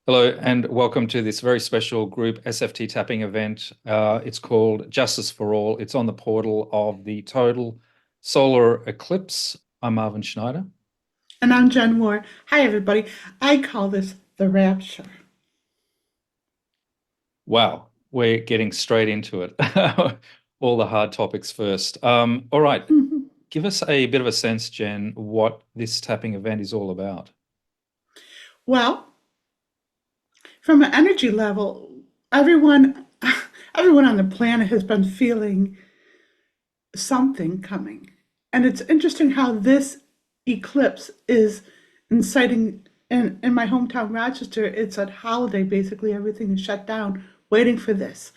Hello and welcome to this very special group SFT tapping event. It's called Justice for All. It's on the portal of the total solar eclipse. I'm Marvin Schneider. And I'm Jenuine. Hi, everybody. I call this the rapture. Wow, we're getting straight into it. All the hard topics first. All right, give us a bit of a sense, Jen, what this tapping event is all about. Well, from an energy level, everyone, everyone on the planet has been feeling something coming, and it's interesting how this eclipse is inciting. In my hometown, Rochester, it's a holiday. Basically, everything is shut down, waiting for this.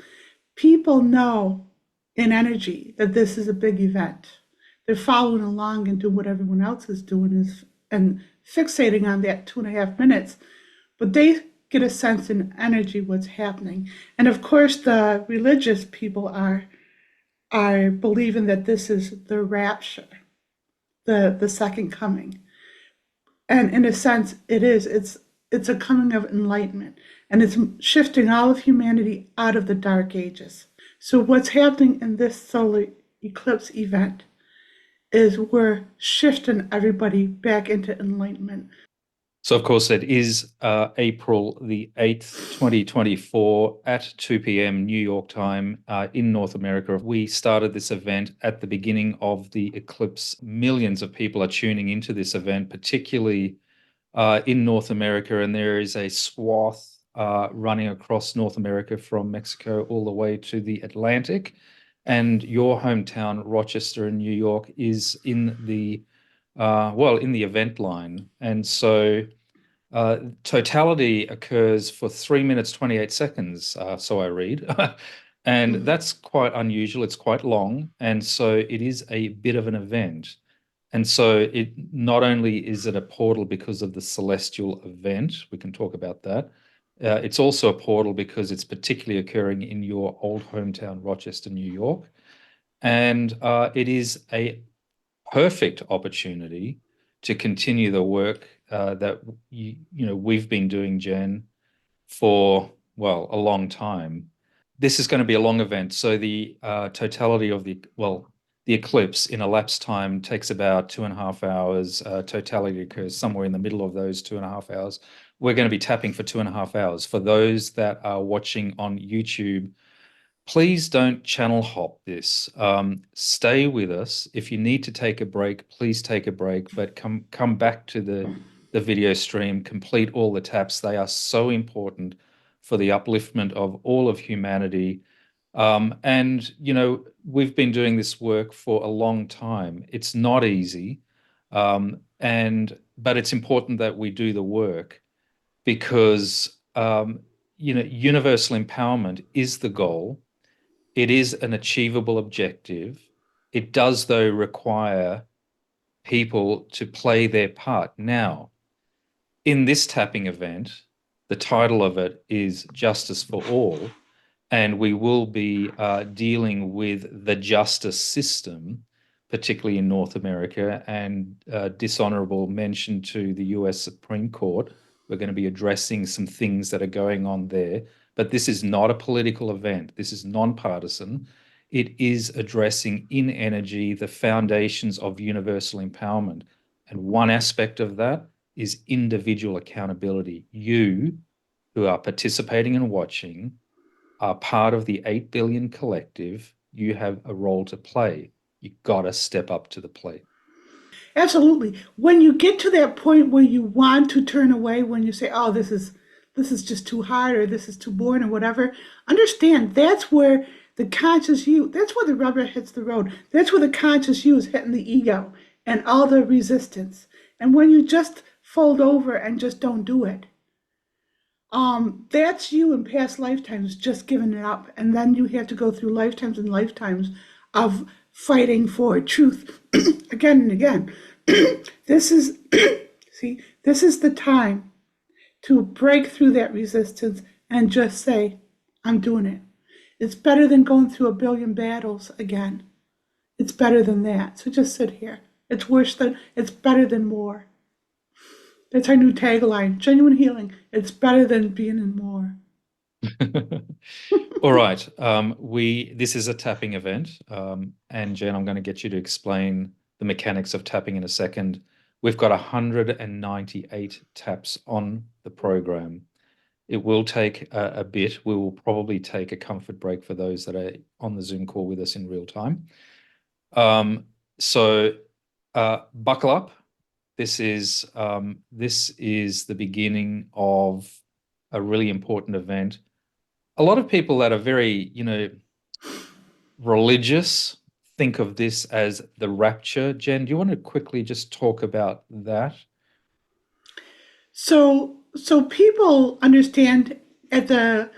People know in energy that this is a big event. They're following along into what everyone else is doing is and fixating on that 2.5 minutes, but they get a sense in energy what's happening. And of course, the religious people are believing that this is the rapture, the second coming. And in a sense, it is. It's a coming of enlightenment, and it's shifting all of humanity out of the dark ages. So what's happening in this solar eclipse event is we're shifting everybody back into enlightenment. So, of course, it is April the 8th, 2024 at 2 p.m. New York time in North America. We started this event at the beginning of the eclipse. Millions of people are tuning into this event, particularly in North America, and there is a swath running across North America from Mexico all the way to the Atlantic. And your hometown, Rochester in New York, is in the in the event line. And so totality occurs for 3 minutes, 28 seconds, so I read. And Mhm. that's quite unusual. It's quite long. And so it is a bit of an event. And so it not only is it a portal because of the celestial event, we can talk about that. It's also a portal because it's particularly occurring in your old hometown, Rochester, New York. And it is a perfect opportunity to continue the work that we've been doing, Jen, for a long time. This is going to be a long event, so the totality of the eclipse in elapsed time takes about 2.5 hours. Totality occurs somewhere in the middle of those 2.5 hours. We're going to be tapping for 2.5 hours. For those that are watching on YouTube, please don't channel hop this. Stay with us. If you need to take a break, please take a break, but come back to the video stream, complete all the taps. They are so important for the upliftment of all of humanity. And we've been doing this work for a long time. It's not easy. But it's important that we do the work because universal empowerment is the goal. It is an achievable objective. It does, though, require people to play their part. Now, in this tapping event, the title of it is Justice for All, and we will be dealing with the justice system, particularly in North America, and dishonorable mention to the US Supreme Court. We're going to be addressing some things that are going on there. But this is not a political event. This is nonpartisan. It is addressing in energy the foundations of universal empowerment. And one aspect of that is individual accountability. You, who are participating and watching, are part of the 8 billion collective. You have a role to play. You got to step up to the plate. Absolutely. When you get to that point where you want to turn away, when you say, "Oh, this is just too hard," or "This is too boring," or whatever, understand that's where the conscious you. That's where the rubber hits the road. That's where the conscious you is hitting the ego and all the resistance. And when you just fold over and just don't do it, that's you in past lifetimes just giving it up, and then you have to go through lifetimes and lifetimes of fighting for truth again and again. This is see, this is the time to break through that resistance and just say, I'm doing it. It's better than going through a billion battles again. It's better than that. So just sit here. It's better than war. That's our new tagline. Genuine healing. It's better than being in more. All right. We this is a tapping event, and Jen, I'm going to get you to explain the mechanics of tapping in a second. We've got 198 taps on the program. It will take a bit. We will probably take a comfort break for those that are on the Zoom call with us in real time. So buckle up. This is the beginning of a really important event. A lot of people that are very, religious think of this as the rapture. Jen, do you want to quickly just talk about that? So people understand at the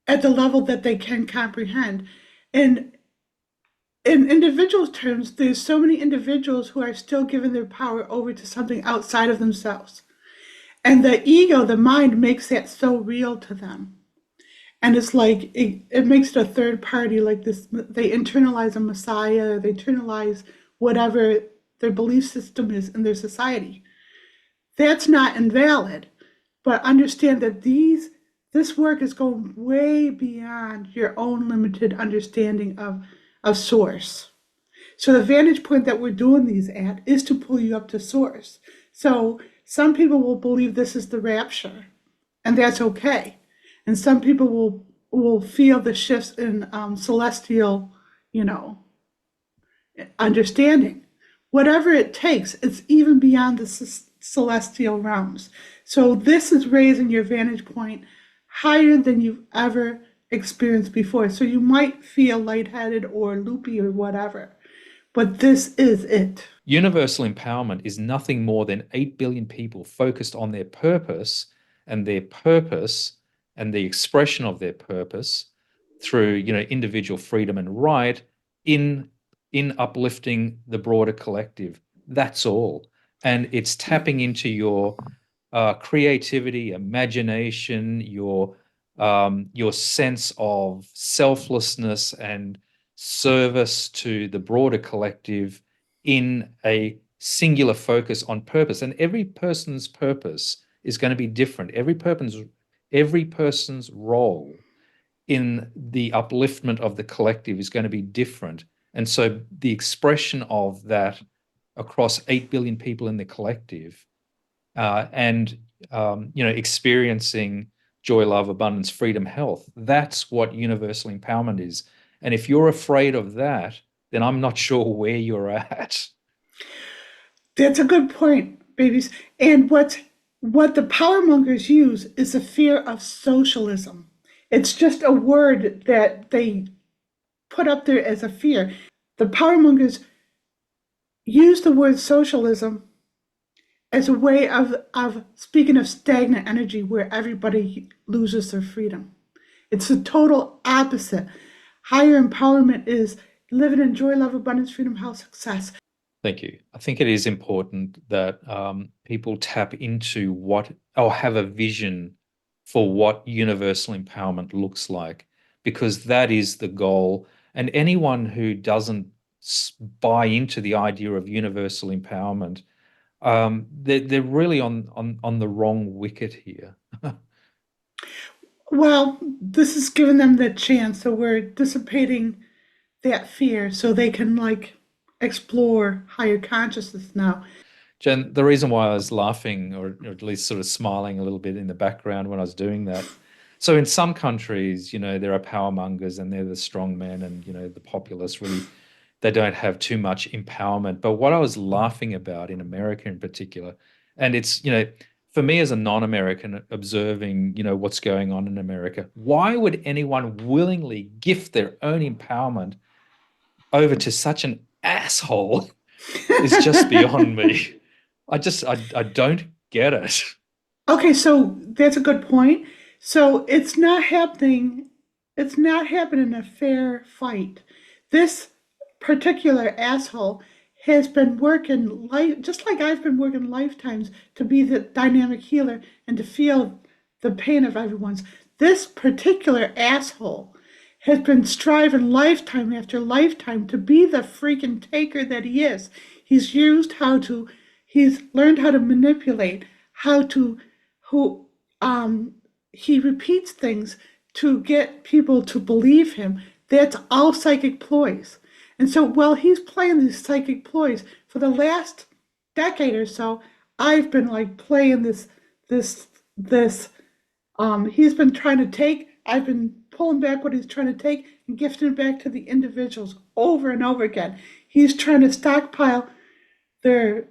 level that they can comprehend. And in individual terms, there's so many individuals who are still giving their power over to something outside of themselves. And the ego, the mind, makes that so real to them. And it's like it makes it a third party, like this. They internalize a messiah, they internalize whatever their belief system is in their society. That's not invalid, but understand that this work is going way beyond your own limited understanding of source. So the vantage point that we're doing these at is to pull you up to source. So some people will believe this is the rapture, and that's okay. And some people will feel the shifts in celestial, you know, understanding. Whatever it takes, it's even beyond the celestial realms. So this is raising your vantage point higher than you've ever experienced before. So you might feel lightheaded or loopy or whatever, but this is it. Universal empowerment is nothing more than 8 billion people focused on their purpose and the expression of their purpose through, individual freedom and right in uplifting the broader collective. That's all. And it's tapping into your creativity, imagination, your sense of selflessness and service to the broader collective in a singular focus on purpose. And every person's purpose is going to be different. Every person's role in the upliftment of the collective is going to be different. And so the expression of that across 8 billion people in the collective, and experiencing joy, love, abundance, freedom, health, that's what universal empowerment is. And if you're afraid of that, then I'm not sure where you're at. That's a good point, babies. And what the power mongers use is the fear of socialism. It's just a word that they put up there as a fear. The power mongers use the word socialism as a way of speaking of stagnant energy where everybody loses their freedom. It's the total opposite. Higher empowerment is living in joy, love, abundance, freedom, health, success. Thank you. I think it is important that people tap into what, or have a vision for what universal empowerment looks like, because that is the goal. And anyone who doesn't buy into the idea of universal empowerment, they're really on the wrong wicket here. Well, this is giving them the chance, so we're dissipating that fear so they can explore higher consciousness now. Jen, the reason why I was laughing, or at least sort of smiling a little bit in the background when I was doing that. So in some countries, there are power mongers and they're the strong men, and, the populace really, they don't have too much empowerment. But what I was laughing about in America in particular, and it's, for me as a non-American observing, what's going on in America, why would anyone willingly gift their own empowerment over to such an asshole is just beyond me. I don't get it. Okay, so that's a good point. So it's not happening. It's not happening in a fair fight. This particular asshole has been working just like I've been working lifetimes to be the dynamic healer and to feel the pain of everyone's. This particular asshole has been striving lifetime after lifetime to be the freaking taker that he is. He's learned how to manipulate how to, who, he repeats things to get people to believe him. That's all psychic ploys. And so while he's playing these psychic ploys for the last decade or so, I've been like playing this. He's been trying to take. I've been pulling back what he's trying to take and gifting it back to the individuals over and over again. He's trying to stockpile their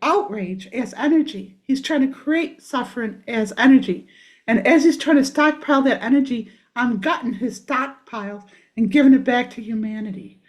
outrage as energy. He's trying to create suffering as energy. And as he's trying to stockpile that energy, I'm gutting his stockpiles and giving it back to humanity.